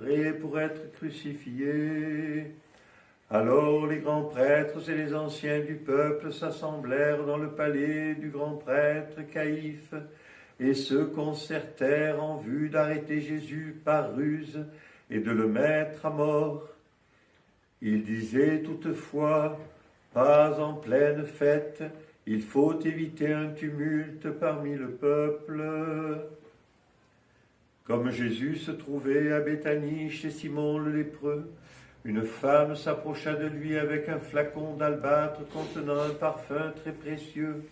prêt pour être crucifié. Alors les grands prêtres et les anciens du peuple s'assemblèrent dans le palais du grand prêtre Caïphe et se concertèrent en vue d'arrêter Jésus par ruse et de le mettre à mort. Ils disaient toutefois, pas en pleine fête, il faut éviter un tumulte parmi le peuple. Comme Jésus se trouvait à Béthanie chez Simon le lépreux, une femme s'approcha de lui avec un flacon d'albâtre contenant un parfum très précieux,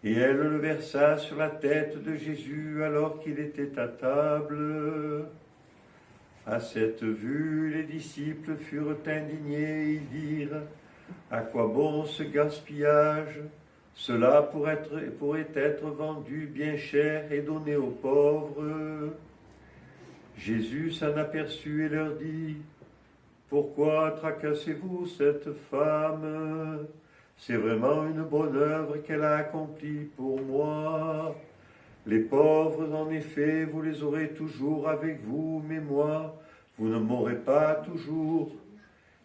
et elle le versa sur la tête de Jésus alors qu'il était à table. À cette vue, les disciples furent indignés et ils dirent, « À quoi bon ce gaspillage ? Cela pourrait être vendu bien cher et donné aux pauvres. » Jésus s'en aperçut et leur dit, « Pourquoi tracassez-vous cette femme ? C'est vraiment une bonne œuvre qu'elle a accomplie pour moi. Les pauvres, en effet, vous les aurez toujours avec vous, mais moi, vous ne m'aurez pas toujours.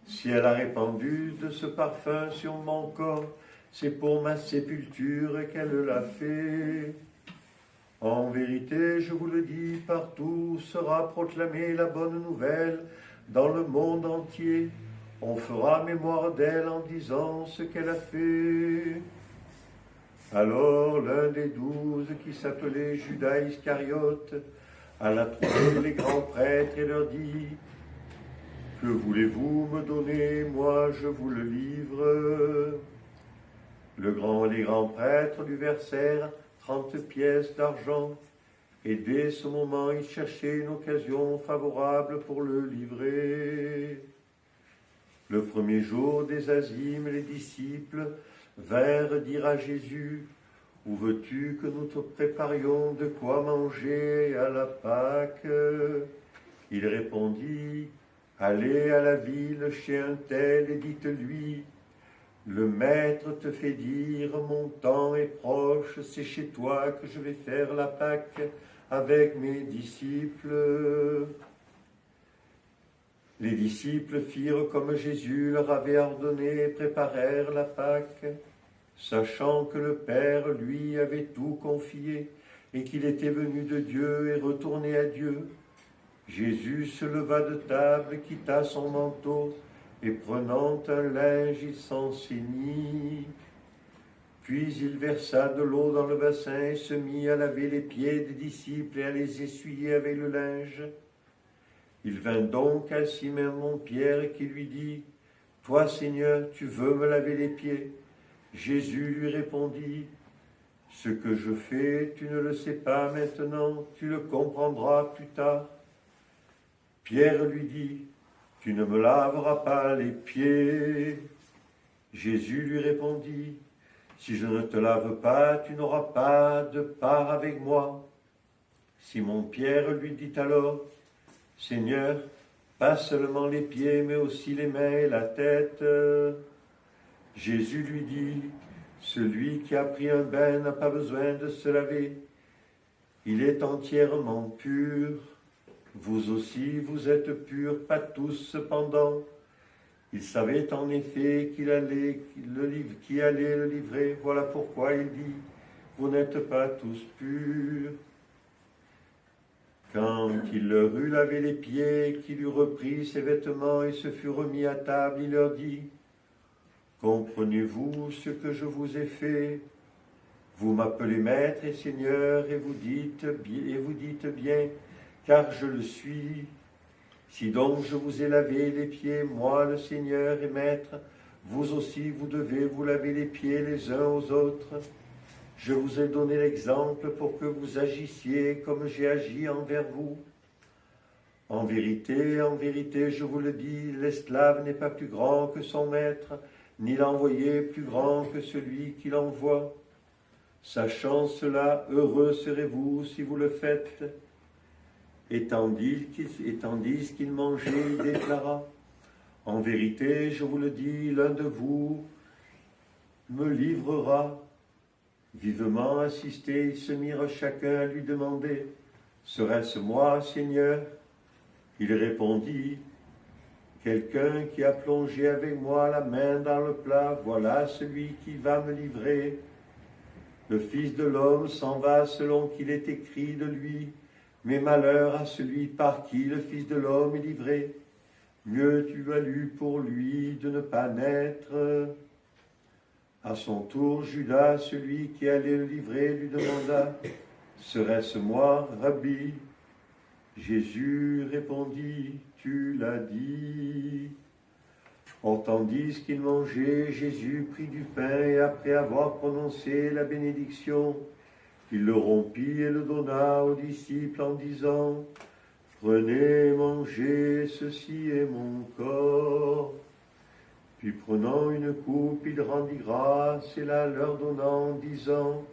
Si elle a répandu de ce parfum sur mon corps, c'est pour ma sépulture qu'elle l'a fait. En vérité, je vous le dis, partout sera proclamée la bonne nouvelle dans le monde entier. On fera mémoire d'elle en disant ce qu'elle a fait. » Alors l'un des 12, qui s'appelait Judas Iscariote, alla trouver les grands prêtres et leur dit, « Que voulez-vous me donner? Moi, je vous le livre. » Les grands prêtres lui versèrent 30 pièces d'argent, et dès ce moment, il cherchait une occasion favorable pour le livrer. Le premier jour des Azymes, les disciples vinrent dire à Jésus, « Où veux-tu que nous te préparions de quoi manger à la Pâque ?» Il répondit, « Allez à la ville chez un tel et dites-lui, « Le Maître te fait dire, mon temps est proche, c'est chez toi que je vais faire la Pâque avec mes disciples. » Les disciples firent comme Jésus leur avait ordonné et préparèrent la Pâque, sachant que le Père lui avait tout confié et qu'il était venu de Dieu et retourné à Dieu. Jésus se leva de table, quitta son manteau et prenant un linge, il s'en ceignit. Puis il versa de l'eau dans le bassin et se mit à laver les pieds des disciples et à les essuyer avec le linge. Il vint donc à Simon-Pierre qui lui dit, « Toi, Seigneur, tu veux me laver les pieds ?» Jésus lui répondit, « Ce que je fais, tu ne le sais pas maintenant, tu le comprendras plus tard. » Pierre lui dit, « Tu ne me laveras pas les pieds. » Jésus lui répondit, « Si je ne te lave pas, tu n'auras pas de part avec moi. » Simon-Pierre lui dit alors, « Seigneur, pas seulement les pieds, mais aussi les mains et la tête. » Jésus lui dit, « Celui qui a pris un bain n'a pas besoin de se laver. Il est entièrement pur. Vous aussi, vous êtes purs, pas tous cependant. » Il savait en effet qui allait le livrer. Voilà pourquoi il dit, « Vous n'êtes pas tous purs. » Quand il leur eut lavé les pieds, qu'il eut repris ses vêtements et se fut remis à table, il leur dit, « Comprenez-vous ce que je vous ai fait? Vous m'appelez Maître et Seigneur, et vous dites bien, car je le suis. Si donc je vous ai lavé les pieds, moi le Seigneur et Maître, vous aussi vous devez vous laver les pieds les uns aux autres. Je vous ai donné l'exemple pour que vous agissiez comme j'ai agi envers vous. En vérité, je vous le dis, l'esclave n'est pas plus grand que son maître, ni l'envoyé plus grand que celui qui l'envoie. Sachant cela, heureux serez-vous si vous le faites. » Et tandis qu'il mangeait, il déclara, « En vérité, je vous le dis, l'un de vous me livrera. » Vivement assistés, ils se mirent chacun à lui demander, « Serait-ce moi, Seigneur ?» Il répondit, quelqu'un qui a plongé avec moi la main dans le plat, voilà celui qui va me livrer. Le Fils de l'homme s'en va selon qu'il est écrit de lui, mais malheur à celui par qui le Fils de l'homme est livré. Mieux tu valut pour lui de ne pas naître. À son tour, Judas, celui qui allait le livrer, lui demanda, serait-ce moi, Rabbi? Jésus répondit, tu l'as dit. Or, tandis qu'il mangeait, Jésus prit du pain et après avoir prononcé la bénédiction, il le rompit et le donna aux disciples en disant, prenez, mangez, ceci est mon corps. Puis prenant une coupe, il rendit grâce et la leur donnant en disant,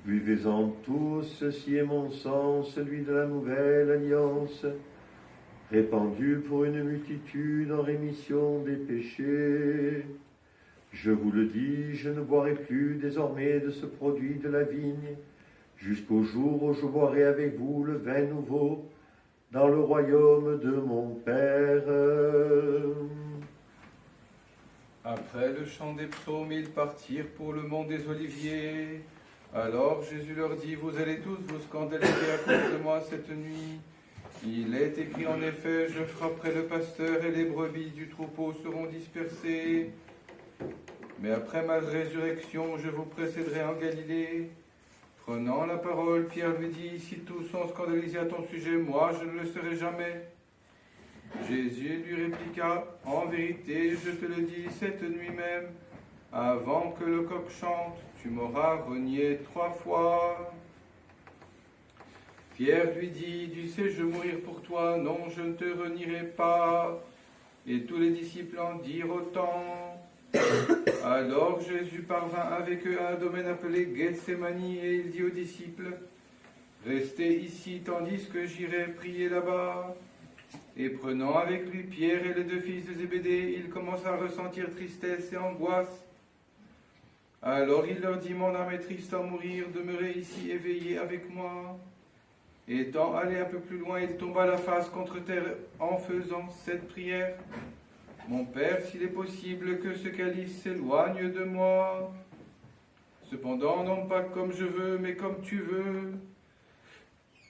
buvez-en tous, ceci est mon sang, celui de la nouvelle alliance, répandu pour une multitude en rémission des péchés. Je vous le dis, je ne boirai plus désormais de ce produit de la vigne, jusqu'au jour où je boirai avec vous le vin nouveau dans le royaume de mon Père. Après le chant des psaumes, ils partirent pour le mont des Oliviers. Alors Jésus leur dit, vous allez tous vous scandaliser à cause de moi cette nuit. Il est écrit en effet, je frapperai le pasteur et les brebis du troupeau seront dispersées. Mais après ma résurrection, je vous précéderai en Galilée. Prenant la parole, Pierre lui dit, si tous sont scandalisés à ton sujet, moi je ne le serai jamais. Jésus lui répliqua, en vérité, je te le dis, cette nuit même, avant que le coq chante, tu m'auras renié 3 fois. Pierre lui dit, dussé-je mourir pour toi? Non, je ne te renierai pas. Et tous les disciples en dirent autant. Alors Jésus parvint avec eux à un domaine appelé Gethsémani, et il dit aux disciples, restez ici tandis que j'irai prier là-bas. Et prenant avec lui Pierre et les 2 fils de Zébédée, il commença à ressentir tristesse et angoisse. Alors il leur dit, mon âme est triste à mourir, demeurez ici éveillés avec moi. Étant allé un peu plus loin, il tomba la face contre terre en faisant cette prière. Mon Père, s'il est possible que ce calice s'éloigne de moi. Cependant, non pas comme je veux, mais comme tu veux.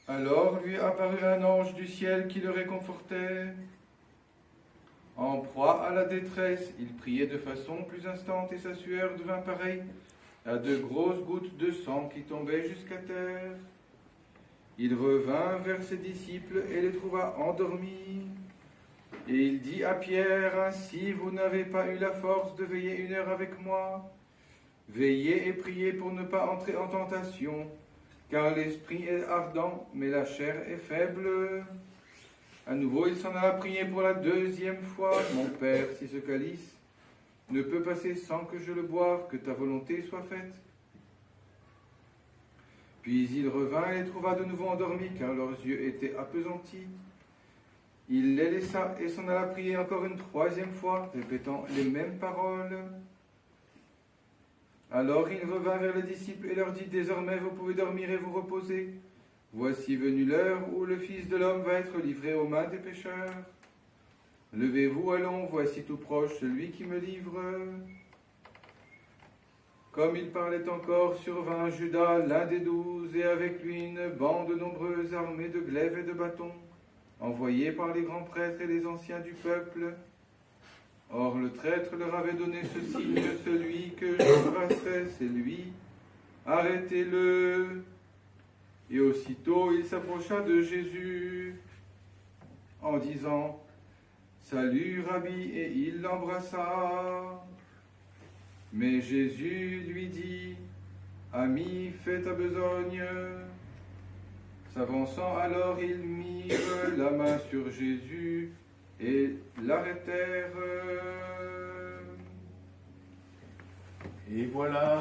Alors lui apparut un ange du ciel qui le réconfortait. En proie à la détresse, il priait de façon plus instante et sa sueur devint pareille à de grosses gouttes de sang qui tombaient jusqu'à terre. Il revint vers ses disciples et les trouva endormis. Et il dit à Pierre, ainsi vous n'avez pas eu la force de veiller 1 heure avec moi. Veillez et priez pour ne pas entrer en tentation, car l'esprit est ardent, mais la chair est faible. À nouveau, il s'en alla prier pour la 2e fois. Mon Père, si ce calice ne peut passer sans que je le boive, que ta volonté soit faite. Puis il revint et les trouva de nouveau endormis, car leurs yeux étaient appesantis. Il les laissa et s'en alla prier encore une 3e fois, répétant les mêmes paroles. Alors il revint vers les disciples et leur dit, désormais vous pouvez dormir et vous reposer. Voici venue l'heure où le Fils de l'homme va être livré aux mains des pécheurs. Levez-vous, allons, voici tout proche celui qui me livre. Comme il parlait encore, survint Judas, l'un des 12, et avec lui une bande nombreuse armée de glaives et de bâtons, envoyés par les grands prêtres et les anciens du peuple. Or le traître leur avait donné ce signe, celui que j'embrasserai, c'est lui, arrêtez-le. Et aussitôt il s'approcha de Jésus en disant, salut Rabbi, et il l'embrassa. Mais Jésus lui dit, ami, fais ta besogne. S'avançant alors, ils mirent la main sur Jésus et l'arrêtèrent. Et voilà.